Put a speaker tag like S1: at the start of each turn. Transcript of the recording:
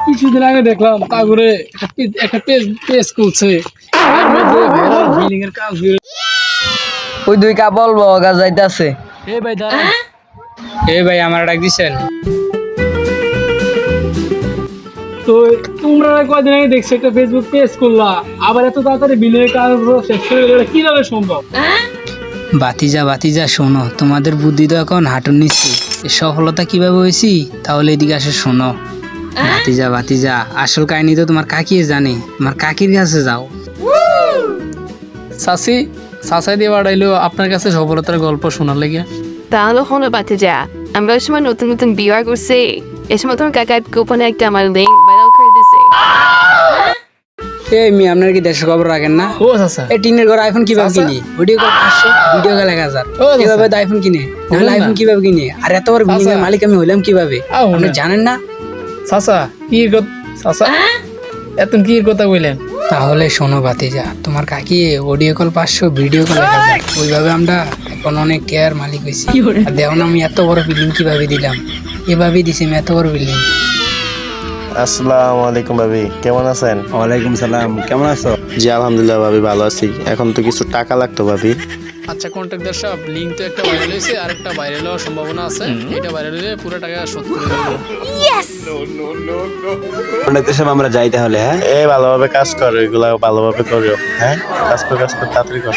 S1: কিছুদিন আগে দেখলাম কাগরে একটা পেজ খুলছে
S2: ওই দুই কাপল বগা যাইতাছে।
S1: এ ভাই দাঁড়ান। এ ভাই আমার ডাক দিছেন? তো তোমরা কয়দিন আগে দেখছো একটা ফেসবুক পেজ খুললা, আবার এত তাড়াতাড়ি বিলের কাজ শেষ করে গেলে কিভাবে সম্ভব?
S3: বাতিজা শোনো, তোমাদের বুদ্ধি তো এখন হাঁটুর নিচ্ছে। সফলতা কিভাবে হয়েছি তাহলে এদিকে আসে শোনো। বাতিজা আসল কাহিনী তো তোমার কাকি জানে, তোমার কাকির কাছে যাও।
S1: চাষাই দিয়ে বাড়াইলো আপনার কাছে সফলতার গল্প শোনার লেগে।
S4: তাহলে হলো বাতি যা, আমরা ওই সময় নতুন নতুন বিয়ে করছি, এই সময় তোমার কাকা গোপনে একটা আমার লিঙ্ক ভাইরাল করে দিছে।
S3: এই মি আপনার কি দেশের খবর রাখেন না?
S1: ও চাচা,
S3: এই টিনের ঘর আইফোন কিভাবে কিনি? Video call 500, video call 1000। কিভাবে তো আইফোন কিনে? নাহলে আইফোন কিভাবে কিনে? আর এত বড় বিল্ডিং এর মালিক আমি হইলাম কিভাবে? আপনি জানেন না?
S1: চাচা চাচা এত কি কথা বললেন?
S3: তাহলে শোনো বাতিজা, তোমার কাকি অডিও কল 500, ভিডিও কল 1000। ওইভাবে আমরা এখন অনেক কেয়ার মালিক হয়েছি। আর দেখো না আমি এত বড় বিল্ডিং কিভাবে দিলাম? এভাবেই দিছি আমি এত বড় বিল্ডিং।
S5: আসসালামু আলাইকুম ভাবি, কেমন আছেন?
S6: ওয়ালাইকুম সালাম, কেমন আছো?
S5: জি আলহামদুলিল্লাহ ভাবি, ভালো আছি। এখন তো কিছু টাকা লাগতো ভাবি।
S1: আচ্ছা কন্ট্রাক্টর সাহেব, লিঙ্ক তো একটা ভাইরাল হয়েছে, আর একটা ভাইরাল হওয়ার সম্ভাবনা আছে। এটা ভাইরাল হলে পুরো টাকা শোধ করে দেবো।
S6: কন্ট্রাক্টর সাহেব আমরা যাই তাহলে, হ্যাঁ?
S5: ভালোভাবে কাজ করো, এগুলা ভালোভাবে করো। হ্যাঁ, কাজ কর তাড়াতাড়ি কর।